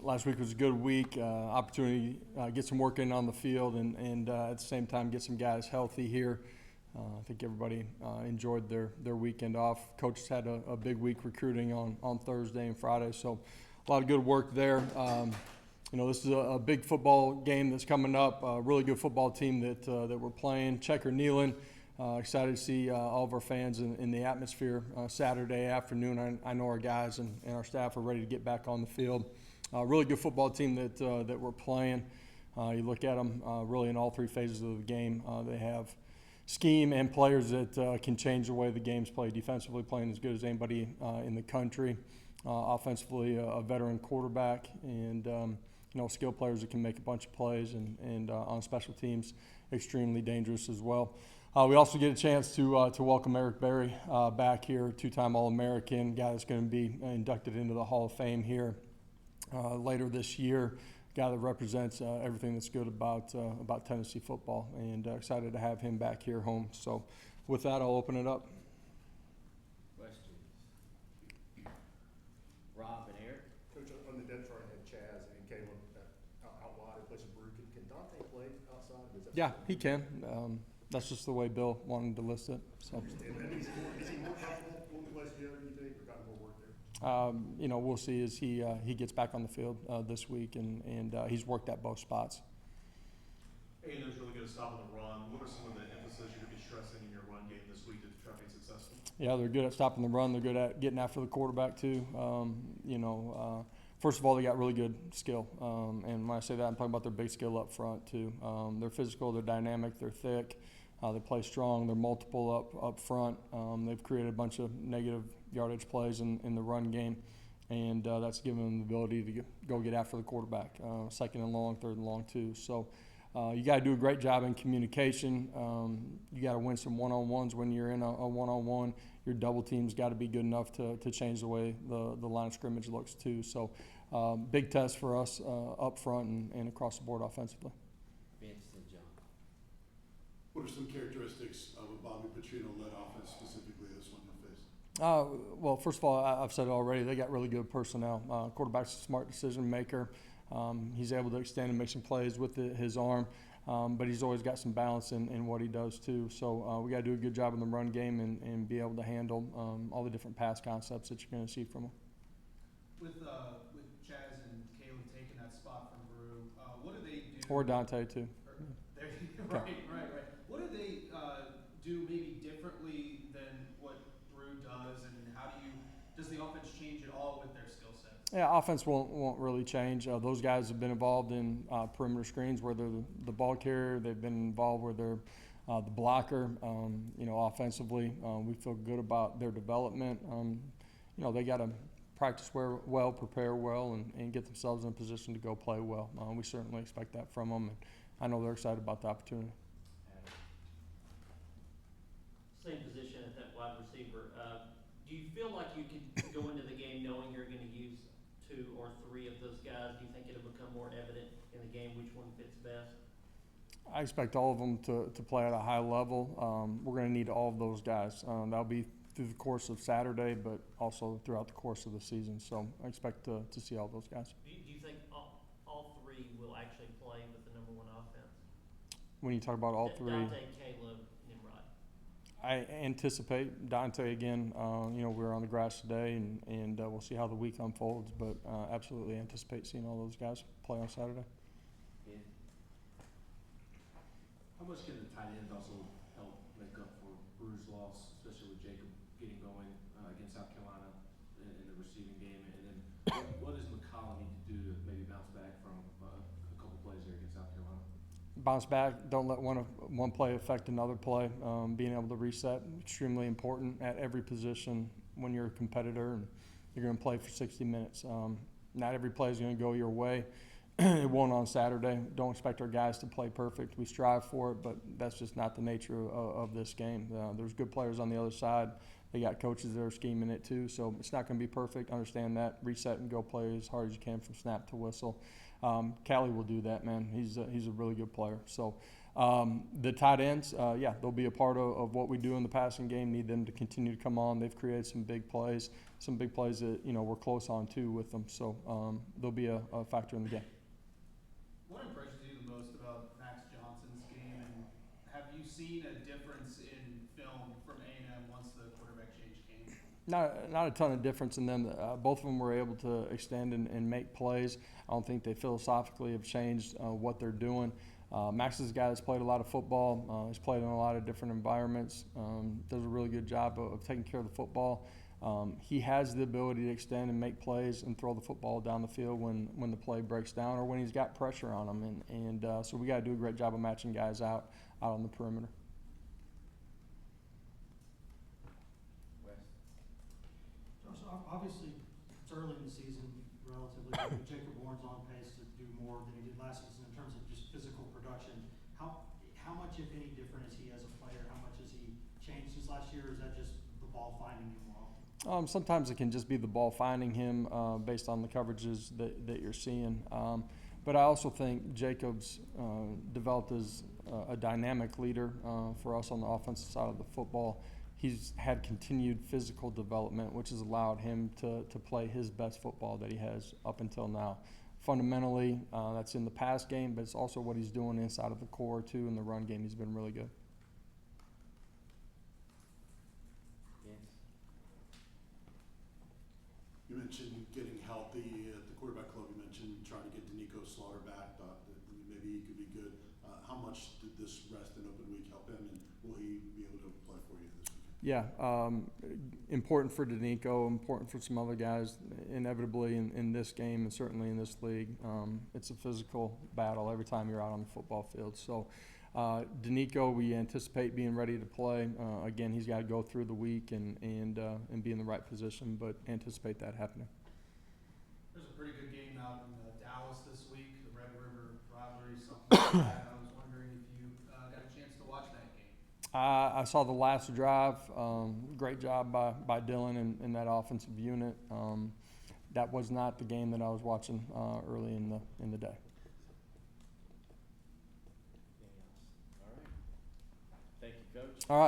last week was a good week. Opportunity to get some work in on the field and at the same time get some guys healthy here. I think everybody enjoyed their weekend off. Coaches had a big week recruiting on Thursday and Friday, so a lot of good work there. This is a big football game that's coming up. A really good football team that we're playing. Checker Neyland. Excited to see all of our fans in the atmosphere Saturday afternoon. I know our guys and our staff are ready to get back on the field. Really good football team that we're playing. You look at them really in all three phases of the game. They have scheme and players that can change the way the game's played. Defensively, playing as good as anybody in the country. Offensively, a veteran quarterback, and skilled players that can make a bunch of plays, and on special teams, extremely dangerous as well. We also get a chance to welcome Eric Berry back here, two-time All-American, guy that's going to be inducted into the Hall of Fame here later this year. Guy that represents everything that's good about Tennessee football, and excited to have him back here home. So with that, I'll open it up. Questions? Rob and Eric? Coach, on the depth chart had Chaz and Caleb out wide in place of Brew. Can Dante play outside? Yeah, he can. That's just the way Bill wanted to list it. So. Is he more comfortable with West Joe, do you think, or got more work there? We'll see as he gets back on the field this week, and he's worked at both spots. A&M's really good at stopping the run. What are some of the emphasis you're going to be stressing in your run game this week to try to be successful? Yeah, they're good at stopping the run. They're good at getting after the quarterback too. First of all, they got really good skill, and when I say that, I'm talking about their big skill up front too. They're physical, they're dynamic, they're thick. They play strong. They're multiple up front. They've created a bunch of negative yardage plays in the run game, and that's given them the ability to go get after the quarterback, second and long, third and long too. So you got to do a great job in communication. You got to win some one-on-ones when you're in a one-on-one. Your double team's got to be good enough to change the way the line of scrimmage looks too. So big test for us up front and across the board offensively. Vince and John. What are some characteristics of a Bobby Petrino-led offense, specifically this one you'll face? Well, first of all, I've said it already. They got really good personnel. Quarterback's a smart decision maker. He's able to extend and make some plays with his arm, but he's always got some balance in what he does too. So we got to do a good job in the run game and be able to handle all the different pass concepts that you're going to see from him. With Chaz and Caleb taking that spot from Brew, what do they do? Or Dante too. Right. What do they do maybe differently than what Brew does, and does the offense change at all with their skill set? Yeah, offense won't really change. Those guys have been involved in perimeter screens where they're the ball carrier. They've been involved where they're the blocker. Offensively, we feel good about their development. They got to practice well, prepare well, and get themselves in a position to go play well. We certainly expect that from them, and I know they're excited about the opportunity. Same position at that wide receiver. Do you feel like you could go into the game knowing you're going to use 2 or 3 of those guys? Do you think it'll become more evident in the game which one fits best? I expect all of them to play at a high level. We're going to need all of those guys. That'll be through the course of Saturday, but also throughout the course of the season. So I expect to see all those guys. Do you think all 3 will actually play with the number 1 offense? When you talk about all 3, Dante, Caleb, Nimrod. I anticipate Dante again. We're on the grass today, and we'll see how the week unfolds. But absolutely anticipate seeing all those guys play on Saturday. Yeah. How much can the tight end also help make up for Brew's loss, especially with Jacob getting going against South Carolina in the receiving game? And then what does McCollum need to do to maybe bounce back from a couple plays there against South Carolina? Bounce back. Don't let one play affect another play. Being able to reset, extremely important at every position when you're a competitor and you're going to play for 60 minutes. Not every play is going to go your way. It won't on Saturday. Don't expect our guys to play perfect. We strive for it, but that's just not the nature of this game. There's good players on the other side. They got coaches that are scheming it too, so it's not going to be perfect. Understand that. Reset and go play as hard as you can from snap to whistle. Callie will do that, man. He's a really good player. So The tight ends, they'll be a part of what we do in the passing game. Need them to continue to come on. They've created some big plays that we're close on too with them. So they'll be a factor in the game. What impresses you the most about Max Johnson's game, and have you seen a difference in film from A&M once the quarterback change came? Not a ton of difference in them. Both of them were able to extend and make plays. I don't think they philosophically have changed what they're doing. Max is a guy that's played a lot of football. He's played in a lot of different environments. Does a really good job of taking care of the football. He has the ability to extend and make plays and throw the football down the field when the play breaks down or when he's got pressure on him. And so we got to do a great job of matching guys out on the perimeter. West. Josh, obviously, it's early in the season, relatively, but Jacob Warren's on pace to do more than he did last season in terms of just physical production. How much, if any, different is he as a player? How much has he changed since last year, or is that just the ball finding him more often? Sometimes it can just be the ball finding him based on the coverages that you're seeing. But I also think Jacob's developed as a dynamic leader for us on the offensive side of the football. He's had continued physical development, which has allowed him to play his best football that he has up until now. Fundamentally, that's in the pass game, but it's also what he's doing inside of the core, too, in the run game. He's been really good. You mentioned getting healthy at the quarterback club. You mentioned trying to get Danico Slaughter back. Thought that maybe he could be good. How much did this rest and open week help him, and will he be able to play for you this weekend? Yeah, important for Danico, important for some other guys, inevitably in this game and certainly in this league. It's a physical battle every time you're out on the football field. So Danico, we anticipate being ready to play. Again, he's got to go through the week and be in the right position, but anticipate that happening. There's a pretty good game out in Dallas this week, the Red River rivalry, something like that. I was wondering if you got a chance to watch that game. I saw the last drive. Great job by Dylan and that offensive unit. That was not the game that I was watching early in the day. All right. Thank you, Coach. All right.